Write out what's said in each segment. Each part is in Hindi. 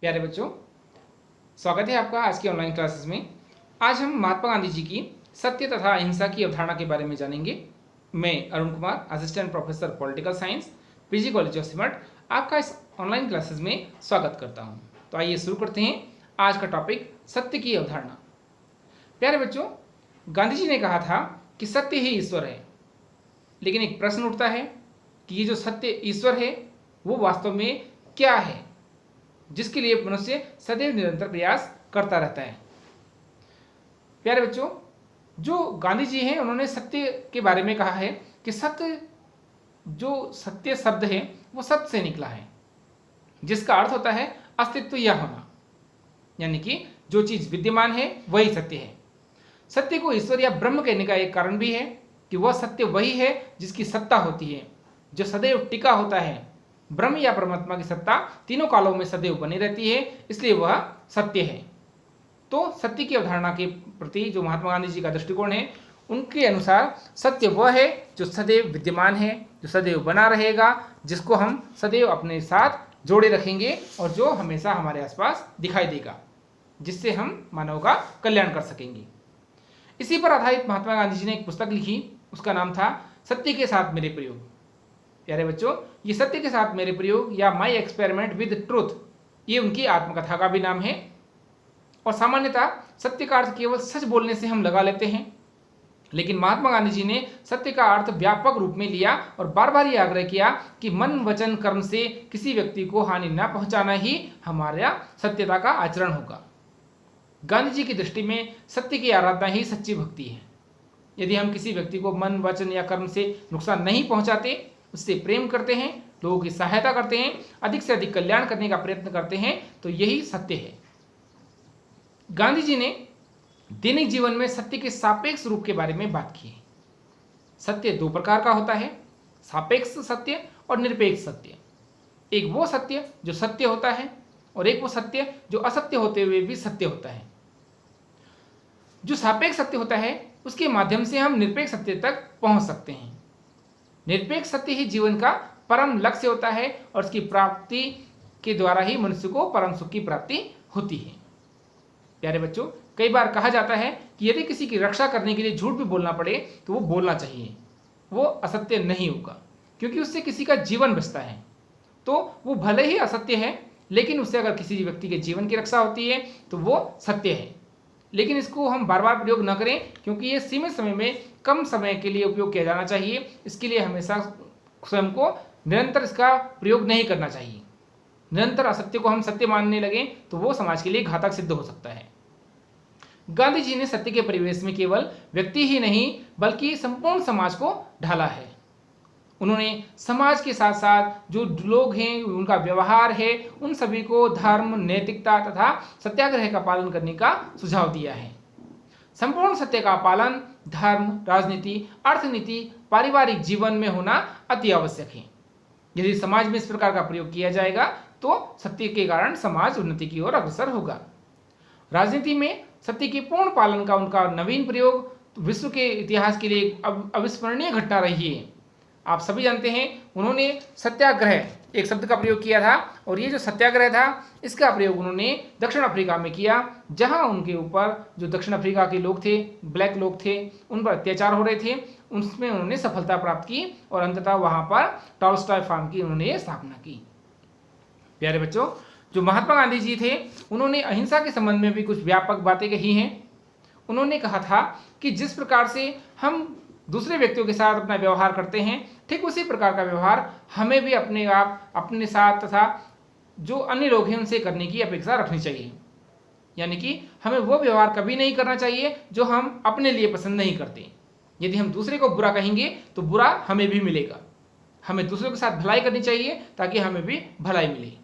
प्यारे बच्चों, स्वागत है आपका आज की ऑनलाइन क्लासेस में। आज हम महात्मा गांधी जी की सत्य तथा अहिंसा की अवधारणा के बारे में जानेंगे। मैं Arun Kumar, assistant professor political science, PG college of सिमट, आपका इस ऑनलाइन क्लासेस में स्वागत करता हूं। तो आइए शुरू करते हैं आज का टॉपिक, सत्य की अवधारणा। प्यारे बच्चों, गांधी जी ने कहा था कि सत्य ही ईश्वर है। लेकिन एक प्रश्न उठता है कि ये जो सत्य ईश्वर है वो वास्तव में क्या है, जिसके लिए मनुष्य सदैव निरंतर प्रयास करता रहता है। प्यारे बच्चों, जो गांधी जी हैं उन्होंने सत्य के बारे में कहा है कि सत्य, जो सत्य शब्द है वो सत्य से निकला है, जिसका अर्थ होता है अस्तित्व या होना, यानी कि जो चीज विद्यमान है वही सत्य है। सत्य को ईश्वर या ब्रह्म कहने का एक कारण भी है कि वह सत्य वही है जिसकी सत्ता होती है, जो सदैव टिका होता है। ब्रह्म या परमात्मा की सत्ता तीनों कालों में सदैव बनी रहती है, इसलिए वह सत्य है। तो सत्य की अवधारणा के प्रति जो महात्मा गांधी जी का दृष्टिकोण है, उनके अनुसार सत्य वह है जो सदैव विद्यमान है, जो सदैव बना रहेगा, जिसको हम सदैव अपने साथ जोड़े रखेंगे और जो हमेशा हमारे आसपास दिखाई देगा, जिससे हम मानव का कल्याण कर सकेंगे। इसी पर आधारित महात्मा गांधी जी ने एक पुस्तक लिखी, उसका नाम था सत्य के साथ मेरे प्रयोग। प्यारे बच्चों, ये सत्य के साथ मेरे प्रयोग या माई एक्सपेरिमेंट विद ट्रूथ, ये उनकी आत्मकथा का भी नाम है। और सामान्यतः सत्य का अर्थ केवल सच बोलने से हम लगा लेते हैं, लेकिन महात्मा गांधी जी ने सत्य का अर्थ व्यापक रूप में लिया और बार बार ये आग्रह किया कि मन वचन कर्म से किसी व्यक्ति को हानि न पहुंचाना ही हमारा सत्यता का आचरण होगा। गांधी जी की दृष्टि में सत्य की आराधना ही सच्ची भक्ति है। यदि हम किसी व्यक्ति को मन वचन या कर्म से नुकसान नहीं पहुंचाते, उससे प्रेम करते हैं, लोगों की सहायता करते हैं, अधिक से अधिक कल्याण करने का प्रयत्न करते हैं, तो यही सत्य है। गांधी जी ने दैनिक जीवन में सत्य के सापेक्ष रूप के बारे में बात की है। सत्य दो प्रकार का होता है, सापेक्ष सत्य और निरपेक्ष सत्य। एक वो सत्य जो सत्य होता है और एक वो सत्य जो असत्य होते हुए भी सत्य होता है। जो सापेक्ष सत्य होता है उसके माध्यम से हम निरपेक्ष सत्य तक पहुंच सकते हैं। निरपेक्ष सत्य ही जीवन का परम लक्ष्य होता है और उसकी प्राप्ति के द्वारा ही मनुष्य को परम सुख की प्राप्ति होती है। प्यारे बच्चों, कई बार कहा जाता है कि यदि किसी की रक्षा करने के लिए झूठ भी बोलना पड़े तो वो बोलना चाहिए, वो असत्य नहीं होगा, क्योंकि उससे किसी का जीवन बचता है। तो वो भले ही असत्य है, लेकिन उससे अगर किसी व्यक्ति के जीवन की रक्षा होती है तो वो सत्य है। लेकिन इसको हम बार बार प्रयोग न करें, क्योंकि ये सीमित समय में कम समय के लिए उपयोग किया जाना चाहिए। इसके लिए हमेशा स्वयं को निरंतर इसका प्रयोग नहीं करना चाहिए। निरंतर असत्य को हम सत्य मानने लगें तो वो समाज के लिए घातक सिद्ध हो सकता है। गांधी जी ने सत्य के परिवेश में केवल व्यक्ति ही नहीं बल्कि संपूर्ण समाज को ढाला है। उन्होंने समाज के साथ साथ जो लोग हैं, उनका व्यवहार है, उन सभी को धर्म, नैतिकता तथा सत्याग्रह का पालन करने का सुझाव दिया है। संपूर्ण सत्य का पालन धर्म, राजनीति, अर्थनीति, पारिवारिक जीवन में होना अति आवश्यक है। यदि समाज में इस प्रकार का प्रयोग किया जाएगा तो सत्य के कारण समाज उन्नति की ओर अग्रसर होगा। राजनीति में सत्य के पूर्ण पालन का उनका नवीन प्रयोग विश्व के इतिहास के लिए अविस्मरणीय घटना रही है। आप सभी जानते हैं, उन्होंने सत्याग्रह एक शब्द का प्रयोग किया था, और ये जो सत्याग्रह था इसका प्रयोग उन्होंने दक्षिण अफ्रीका में किया, जहां उनके ऊपर जो दक्षिण अफ्रीका के लोग थे, ब्लैक लोग थे, उन पर अत्याचार हो रहे थे। उसमें उन्होंने सफलता प्राप्त की और अंततः वहां पर टॉलस्टॉय फार्म की उन्होंने स्थापना की। प्यारे बच्चों, जो महात्मा गांधी जी थे उन्होंने अहिंसा के संबंध में भी कुछ व्यापक बातें कही हैं। उन्होंने कहा था कि जिस प्रकार से हम दूसरे व्यक्तियों के साथ अपना व्यवहार करते हैं, ठीक उसी प्रकार का व्यवहार हमें भी अपने आप, अपने साथ तथा जो अन्य लोग हैं उनसे करने की अपेक्षा रखनी चाहिए। यानी कि हमें वो व्यवहार कभी नहीं करना चाहिए जो हम अपने लिए पसंद नहीं करते। यदि हम दूसरे को बुरा कहेंगे तो बुरा हमें भी मिलेगा। हमें दूसरों के साथ भलाई करनी चाहिए ताकि हमें भी भलाई मिले।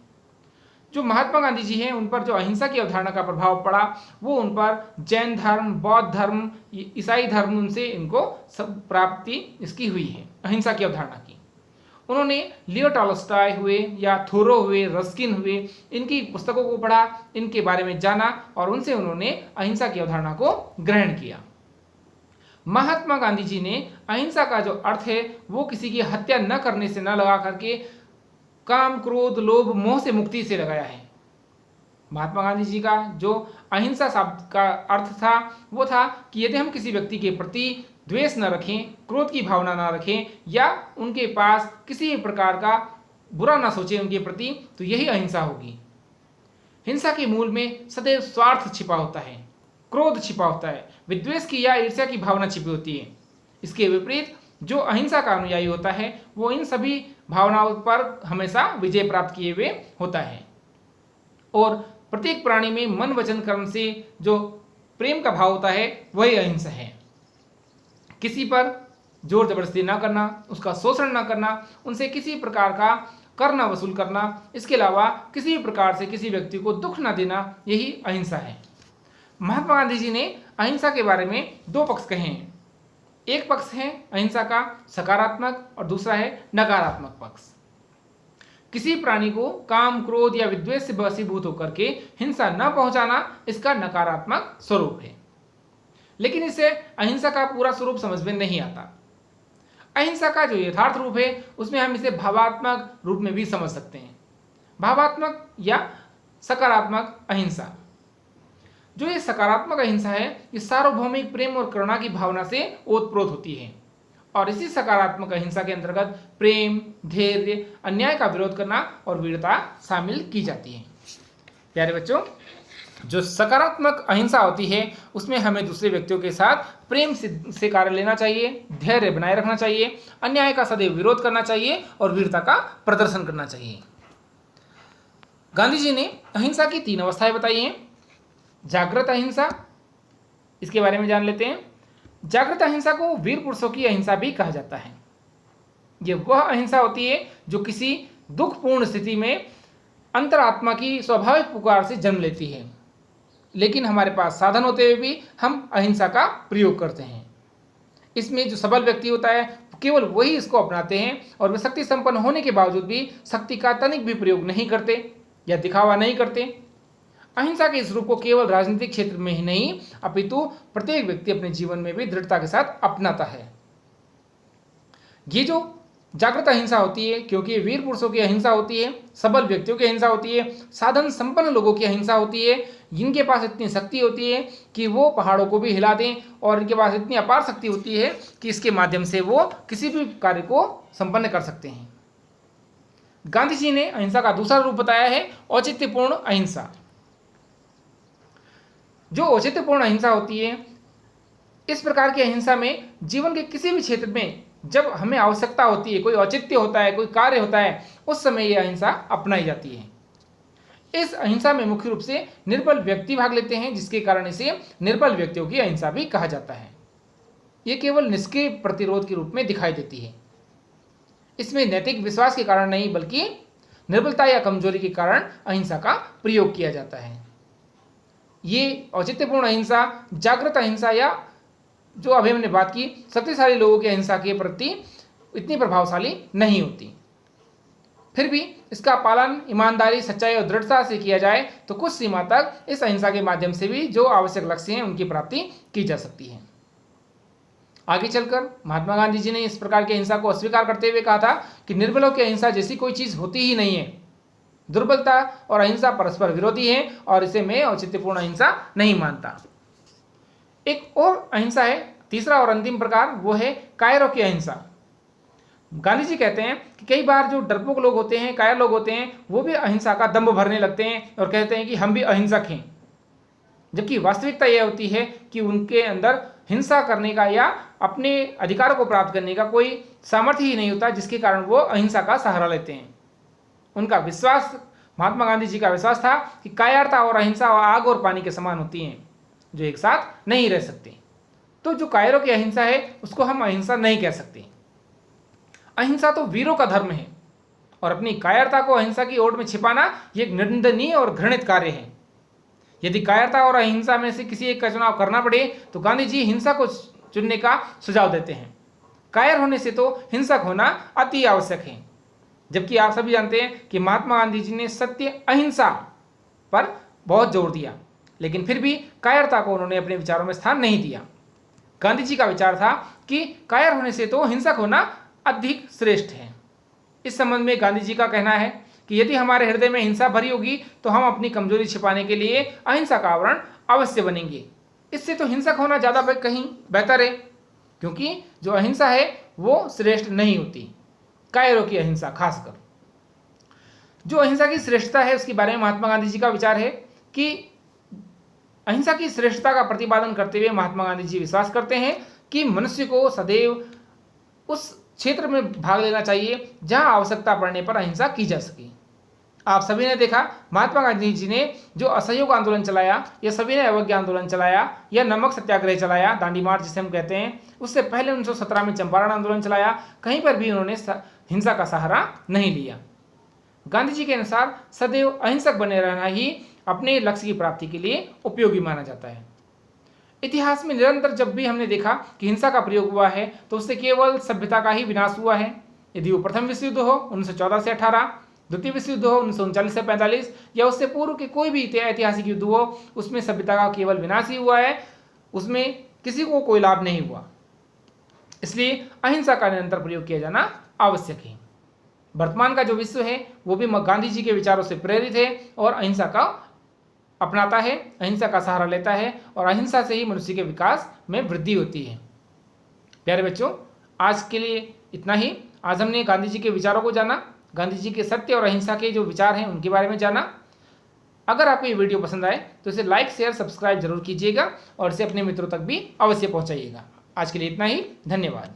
जो महात्मा गांधी जी हैं उन पर जो अहिंसा की अवधारणा का प्रभाव पड़ा, वो उन पर जैन धर्म, बौद्ध धर्म, ईसाई धर्म, उनसे इनको सब प्राप्ति इसकी हुई है, अहिंसा की अवधारणा की। उन्होंने लियो टॉलस्टॉय हुए या थोरो हुए, रस्किन हुए, इनकी पुस्तकों को पढ़ा, इनके बारे में जाना और उनसे उन्होंने अहिंसा की अवधारणा को ग्रहण किया। महात्मा गांधी जी ने अहिंसा का जो अर्थ है वो किसी की हत्या न करने से न लगा करके काम, क्रोध, लोभ, मोह से मुक्ति से लगाया है। महात्मा गांधी जी का जो अहिंसा शब्द का अर्थ था वो था कि यदि हम किसी व्यक्ति के प्रति द्वेष न रखें, क्रोध की भावना न रखें या उनके पास किसी भी प्रकार का बुरा ना सोचें उनके प्रति, तो यही अहिंसा होगी। हिंसा के मूल में सदैव स्वार्थ छिपा होता है, क्रोध छिपा होता है, विद्वेष की या ईर्ष्या की भावना छिपी होती है। इसके विपरीत जो अहिंसा का अनुयायी होता है वो इन सभी भावनाओं पर हमेशा विजय प्राप्त किए हुए होता है और प्रत्येक प्राणी में मन वचन कर्म से जो प्रेम का भाव होता है वही अहिंसा है। किसी पर जोर जबरदस्ती ना करना, उसका शोषण ना करना, उनसे किसी प्रकार का कर न वसूल करना, इसके अलावा किसी भी प्रकार से किसी व्यक्ति को दुख न देना, यही अहिंसा है। महात्मा गांधी जी ने अहिंसा के बारे में दो पक्ष कहे हैं। एक पक्ष है अहिंसा का सकारात्मक और दूसरा है नकारात्मक पक्ष। किसी प्राणी को काम, क्रोध या विद्वेष से वशीभूत होकर के हिंसा न पहुंचाना इसका नकारात्मक स्वरूप है। लेकिन इससे अहिंसा का पूरा स्वरूप समझ में नहीं आता। अहिंसा का जो यथार्थ रूप है उसमें हम इसे भावात्मक रूप में भी समझ सकते हैं। भावात्मक या सकारात्मक अहिंसा, जो ये सकारात्मक अहिंसा है, ये सार्वभौमिक प्रेम और करुणा की भावना से ओतप्रोत होती है और इसी सकारात्मक अहिंसा के अंतर्गत प्रेम, धैर्य, अन्याय का विरोध करना और वीरता शामिल की जाती है। प्यारे बच्चों, जो सकारात्मक अहिंसा होती है उसमें हमें दूसरे व्यक्तियों के साथ प्रेम से कार्य लेना चाहिए, धैर्य बनाए रखना चाहिए, अन्याय का सदैव विरोध करना चाहिए और वीरता का प्रदर्शन करना चाहिए। गांधी जी ने अहिंसा की 3 अवस्थाएं बताई हैं। जागृत अहिंसा, इसके बारे में जान लेते हैं। जागृत अहिंसा को वीर पुरुषों की अहिंसा भी कहा जाता है। यह वह अहिंसा होती है जो किसी दुखपूर्ण स्थिति में अंतरात्मा की स्वाभाविक पुकार से जन्म लेती है, लेकिन हमारे पास साधन होते हुए भी हम अहिंसा का प्रयोग करते हैं। इसमें जो सबल व्यक्ति होता है केवल वही इसको अपनाते हैं और वे शक्ति संपन्न होने के बावजूद भी शक्ति का तनिक भी प्रयोग नहीं करते या दिखावा नहीं करते। अहिंसा के इस रूप को केवल राजनीतिक क्षेत्र में ही नहीं अपितु प्रत्येक व्यक्ति अपने जीवन में भी दृढ़ता के साथ अपनाता है। ये जो जागृत अहिंसा होती है, क्योंकि ये वीर पुरुषों की अहिंसा होती है, सबल व्यक्तियों की अहिंसा होती है, साधन संपन्न लोगों की अहिंसा होती है, जिनके पास इतनी शक्ति होती है कि वो पहाड़ों को भी हिला दें और इनके पास इतनी अपार शक्ति होती है कि इसके माध्यम से वो किसी भी कार्य को संपन्न कर सकते हैं। गांधी जी ने अहिंसा का दूसरा रूप बताया है औचित्यपूर्ण अहिंसा। जो औचित्यपूर्ण अहिंसा होती है, इस प्रकार की अहिंसा में जीवन के किसी भी क्षेत्र में जब हमें आवश्यकता होती है, कोई औचित्य होता है, कोई कार्य होता है, उस समय यह अहिंसा अपनाई जाती है। इस अहिंसा में मुख्य रूप से निर्बल व्यक्ति भाग लेते हैं, जिसके कारण इसे निर्बल व्यक्तियों की अहिंसा भी कहा जाता है। यह केवल निष्क्रिय प्रतिरोध के रूप में दिखाई देती है। इसमें नैतिक विश्वास के कारण नहीं बल्कि निर्बलता या कमजोरी के कारण अहिंसा का प्रयोग किया जाता है। ये औचित्यपूर्ण अहिंसा, जागृत अहिंसा या जो अभी हमने बात की शक्तिशाली लोगों की अहिंसा के प्रति इतनी प्रभावशाली नहीं होती। फिर भी इसका पालन ईमानदारी, सच्चाई और दृढ़ता से किया जाए तो कुछ सीमा तक इस अहिंसा के माध्यम से भी जो आवश्यक लक्ष्य हैं उनकी प्राप्ति की जा सकती है। आगे चलकर महात्मा गांधी जी ने इस प्रकार की अहिंसा को अस्वीकार करते हुए कहा था कि निर्बलों की अहिंसा जैसी कोई चीज होती ही नहीं है। दुर्बलता और अहिंसा परस्पर विरोधी है और इसे मैं औचित्यपूर्ण अहिंसा नहीं मानता। एक और अहिंसा है, तीसरा और अंतिम प्रकार, वो है कायरों की अहिंसा। गांधी जी कहते हैं कि कई बार जो डरपोक लोग होते हैं, कायर लोग होते हैं, वो भी अहिंसा का दंभ भरने लगते हैं और कहते हैं कि हम भी अहिंसक हैं, जबकि वास्तविकता यह होती है कि उनके अंदर हिंसा करने का या अपने अधिकारों को प्राप्त करने का कोई सामर्थ्य ही नहीं होता, जिसके कारण वो अहिंसा का सहारा लेते हैं। उनका विश्वास, महात्मा गांधी जी का विश्वास था कि कायरता और अहिंसा आग और पानी के समान होती हैं, जो एक साथ नहीं रह सकते। तो जो कायरों की अहिंसा है उसको हम अहिंसा नहीं कह सकते। अहिंसा तो वीरों का धर्म है और अपनी कायरता को अहिंसा की ओट में छिपाना यह एक निंदनीय और घृणित कार्य है। यदि कायरता और अहिंसा में से किसी एक का चुनाव करना पड़े तो गांधी जी हिंसा को चुनने का सुझाव देते हैं। कायर होने से तो हिंसक होना अति आवश्यक है, जबकि आप सभी जानते हैं कि महात्मा गांधी जी ने सत्य अहिंसा पर बहुत जोर दिया, लेकिन फिर भी कायरता को उन्होंने अपने विचारों में स्थान नहीं दिया। गांधी जी का विचार था कि कायर होने से तो हिंसक होना अधिक श्रेष्ठ है। इस संबंध में गांधी जी का कहना है कि यदि हमारे हृदय में हिंसा भरी होगी तो हम अपनी कमजोरी छिपाने के लिए अहिंसा का आवरण अवश्य बनेंगे। इससे तो हिंसक होना ज़्यादा कहीं बेहतर है, क्योंकि जो अहिंसा है वो श्रेष्ठ नहीं होती, कायरों की अहिंसा खासकर। जो अहिंसा की श्रेष्ठता है उसके बारे में महात्मा गांधी जी का विचार है कि अहिंसा की श्रेष्ठता का प्रतिपादन करते हुए महात्मा गांधी जी विश्वास करते हैं कि मनुष्य को सदैव उस क्षेत्र में भाग लेना चाहिए जहां आवश्यकता पड़ने पर अहिंसा की जा सके। आप सभी ने देखा महात्मा गांधी जी ने जो असहयोग आंदोलन चलाया, या सभी ने अवज्ञा आंदोलन चलाया, या नमक सत्याग्रह चलाया, दांडी मार्च जिसे हम कहते हैं, उससे पहले 1917 में चंपारण आंदोलन चलाया, कहीं पर भी उन्होंने हिंसा का सहारा नहीं लिया। गांधी जी के अनुसार सदैव अहिंसक बने रहना ही अपने लक्ष्य की प्राप्ति के लिए उपयोगी माना जाता है। इतिहास में निरंतर जब भी हमने देखा कि हिंसा का प्रयोग हुआ है तो उससे केवल सभ्यता का ही विनाश हुआ है। यदि वो प्रथम विश्व युद्ध हो 1914 से 18, द्वितीय विश्व युद्ध हो 1939 से 45, या उससे पूर्व के कोई भी ऐतिहासिक युद्ध हो, उसमें सभ्यता का केवल विनाश ही हुआ है, उसमें किसी को कोई लाभ नहीं हुआ। इसलिए अहिंसा का निरंतर प्रयोग किया जाना आवश्यक है। वर्तमान का जो विश्व है वो भी गांधी जी के विचारों से प्रेरित है और अहिंसा का अपनाता है, अहिंसा का सहारा लेता है, और अहिंसा से ही मनुष्य के विकास में वृद्धि होती है। प्यारे बच्चों, आज के लिए इतना ही। आज हमने गांधी जी के विचारों को जाना, गांधी जी के सत्य और अहिंसा के जो विचार हैं उनके बारे में जाना। अगर आपको ये वीडियो पसंद आए तो इसे लाइक, शेयर, सब्सक्राइब जरूर कीजिएगा और इसे अपने मित्रों तक भी अवश्य पहुंचाइएगा। आज के लिए इतना ही, धन्यवाद।